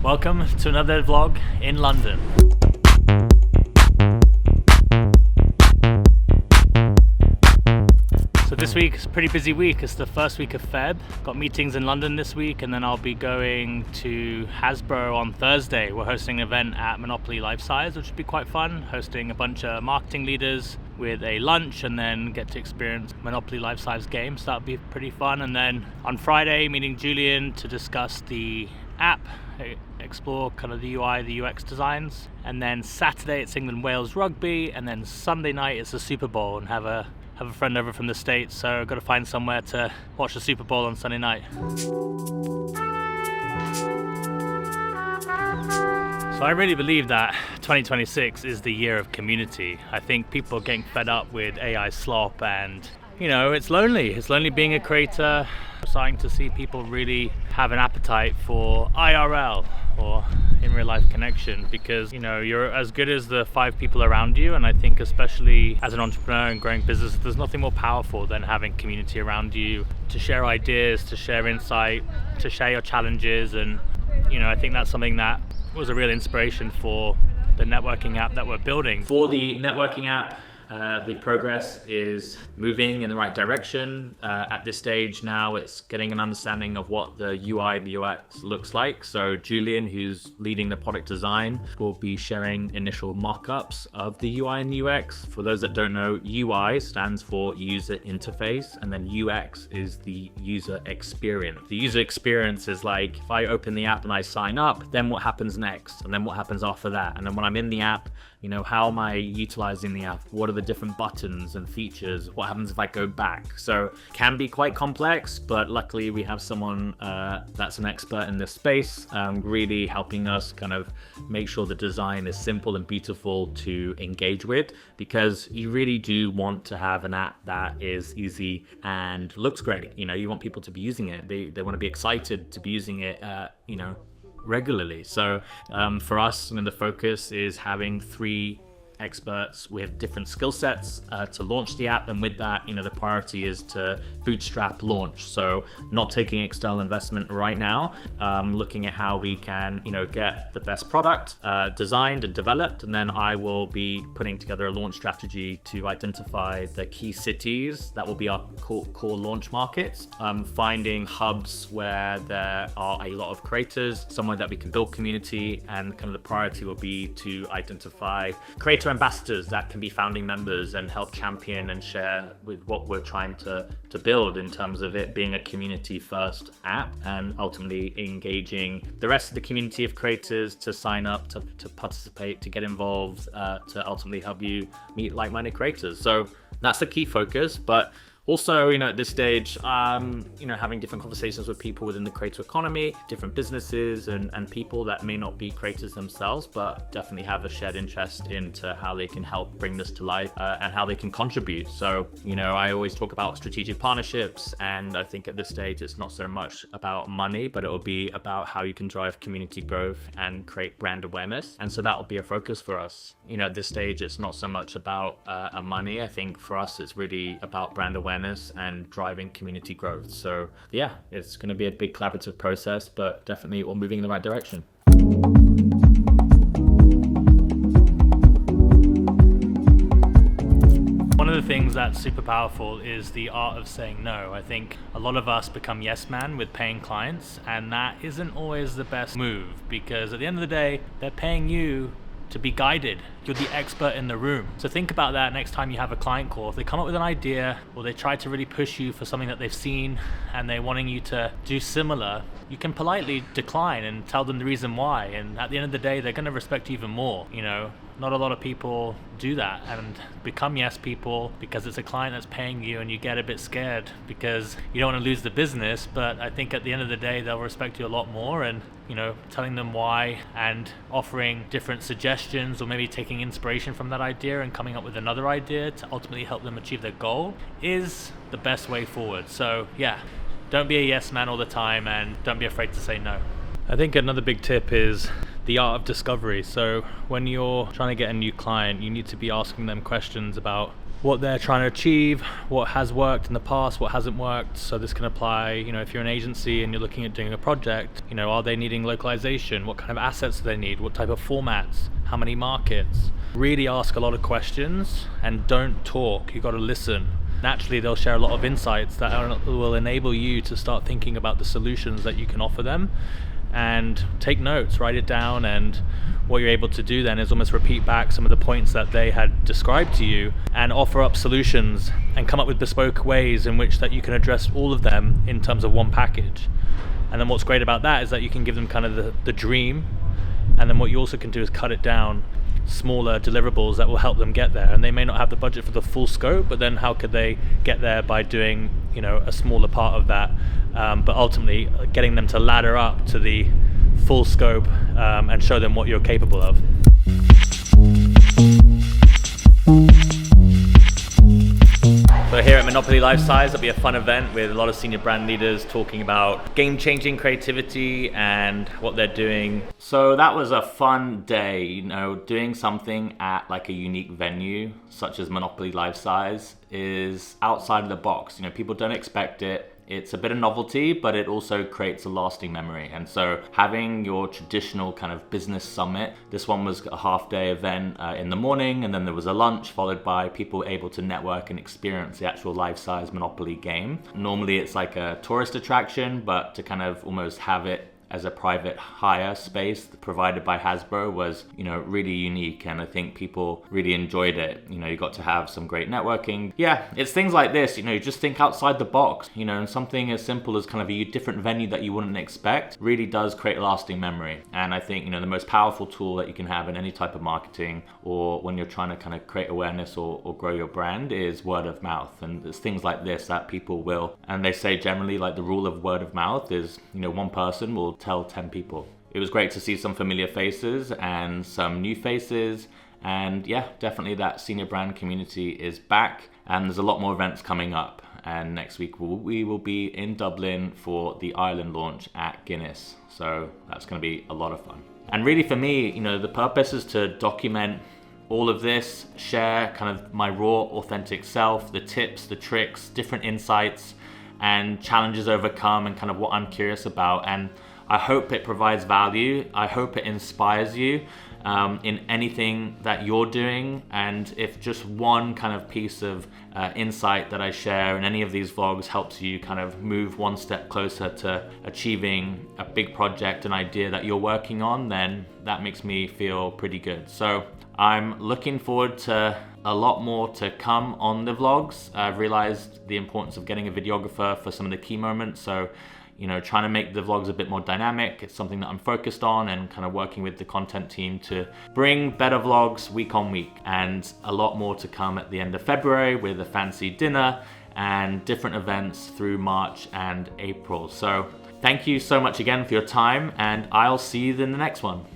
Welcome to another vlog in London. So this week is a pretty busy week. It's the first week of Feb. Got meetings in London this week, and then I'll be going to Hasbro on Thursday. We're hosting an event at Monopoly Lifesize, which should be quite fun. Hosting a bunch of marketing leaders with a lunch, and then get to experience Monopoly Lifesize games. That'll be pretty fun. And then on Friday, meeting Julian to discuss the app, explore kind of the UI, the UX designs. And then Saturday it's England-Wales rugby, and then Sunday night it's the Super Bowl, and have a friend over from the States, so I've got to find somewhere to watch the Super Bowl on Sunday night. So I really believe that 2026 is the year of community. I think people are getting fed up with AI slop, and it's lonely. It's lonely being a creator. I'm starting to see people really have an appetite for IRL, or in real life connection, because you're as good as the 5 people around you. And I think especially as an entrepreneur and growing business, there's nothing more powerful than having community around you to share ideas, to share insight, to share your challenges. And I think that's something that was a real inspiration for the networking app that we're building. For the networking app, the progress is moving in the right direction. At this stage now, it's getting an understanding of what the UI, the UX looks like. So Julian, who's leading the product design, will be sharing initial mock-ups of the UI and UX. For those that don't know, UI stands for user interface, and then UX is the user experience. The user experience is like, if I open the app and I sign up, then what happens next? And then what happens after that? And then when I'm in the app, how am I utilizing the app? What are the different buttons and features? What happens if I go back? So can be quite complex, but luckily we have someone that's an expert in this space, really helping us kind of make sure the design is simple and beautiful to engage with, because you really do want to have an app that is easy and looks great. You want people to be using it. They want to be excited to be using it, regularly. So for us, the focus is having 3 experts with different skill sets to launch the app, and with that, the priority is to bootstrap launch. So not taking external investment right now, looking at how we can get the best product designed and developed, and then I will be putting together a launch strategy to identify the key cities that will be our core launch markets, finding hubs where there are a lot of creators, somewhere that we can build community, and kind of the priority will be to identify creator ambassadors that can be founding members and help champion and share with what we're trying to build in terms of it being a community first app, and ultimately engaging the rest of the community of creators to sign up, to participate, to get involved, to ultimately help you meet like-minded creators. So that's the key focus. But also, at this stage, having different conversations with people within the creator economy, different businesses and people that may not be creators themselves, but definitely have a shared interest into how they can help bring this to life, and how they can contribute. So, I always talk about strategic partnerships, and I think at this stage, it's not so much about money, but it will be about how you can drive community growth and create brand awareness. And so that will be a focus for us. At this stage, it's not so much about money. I think for us, it's really about brand awareness and driving community growth. So yeah, it's going to be a big collaborative process, but definitely we're moving in the right direction. One of the things that's super powerful is the art of saying no. I think a lot of us become yes man with paying clients, and that isn't always the best move, because at the end of the day, they're paying you to be guided. You're the expert in the room. So think about that next time you have a client call. If they come up with an idea, or they try to really push you for something that they've seen and they're wanting you to do similar, you can politely decline and tell them the reason why. And at the end of the day, they're going to respect you even more. Not a lot of people do that and become yes people because it's a client that's paying you, and you get a bit scared because you don't want to lose the business. But I think at the end of the day, they'll respect you a lot more, and telling them why and offering different suggestions, or maybe taking inspiration from that idea and coming up with another idea to ultimately help them achieve their goal is the best way forward. So yeah, don't be a yes man all the time, and don't be afraid to say no. I think another big tip is the art of discovery. So when you're trying to get a new client, you need to be asking them questions about what they're trying to achieve, what has worked in the past, what hasn't worked. So this can apply, if you're an agency and you're looking at doing a project, are they needing localization? What kind of assets do they need? What type of formats? How many markets? Really ask a lot of questions and don't talk. You got to listen. Naturally, they'll share a lot of insights that will enable you to start thinking about the solutions that you can offer them, and take notes, write it down, and what you're able to do then is almost repeat back some of the points that they had described to you and offer up solutions and come up with bespoke ways in which that you can address all of them in terms of one package. And then what's great about that is that you can give them kind of the dream, and then what you also can do is cut it down smaller deliverables that will help them get there. And they may not have the budget for the full scope, but then how could they get there by doing a smaller part of that, but ultimately getting them to ladder up to the full scope and show them what you're capable of. So here at Monopoly Lifesize, it'll be a fun event with a lot of senior brand leaders talking about game-changing creativity and what they're doing. So that was a fun day, doing something at like a unique venue, such as Monopoly Lifesize, is outside of the box. People don't expect it. It's a bit of novelty, but it also creates a lasting memory. And so having your traditional kind of business summit, this one was a half-day event in the morning, and then there was a lunch followed by people able to network and experience the actual life-size Monopoly game. Normally it's like a tourist attraction, but to kind of almost have it as a private hire space provided by Hasbro was, really unique, and I think people really enjoyed it. You got to have some great networking. Yeah, it's things like this, you just think outside the box, and something as simple as kind of a different venue that you wouldn't expect really does create a lasting memory. And I think, the most powerful tool that you can have in any type of marketing or when you're trying to kind of create awareness or grow your brand is word of mouth. And there's things like this that people will, and they say generally like the rule of word of mouth is, one person will tell 10 people. It was great to see some familiar faces and some new faces, and yeah, definitely that senior brand community is back, and there's a lot more events coming up. And next week we will be in Dublin for the Ireland launch at Guinness, so that's going to be a lot of fun. And really for me, the purpose is to document all of this, share kind of my raw, authentic self, the tips, the tricks, different insights and challenges overcome, and kind of what I'm curious about. And I hope it provides value. I hope it inspires you in anything that you're doing. And if just one kind of piece of insight that I share in any of these vlogs helps you kind of move one step closer to achieving a big project, an idea that you're working on, then that makes me feel pretty good. So I'm looking forward to a lot more to come on the vlogs. I've realized the importance of getting a videographer for some of the key moments. So trying to make the vlogs a bit more dynamic. It's something that I'm focused on, and kind of working with the content team to bring better vlogs week on week, and a lot more to come at the end of February with a fancy dinner and different events through March and April. So thank you so much again for your time, and I'll see you in the next one.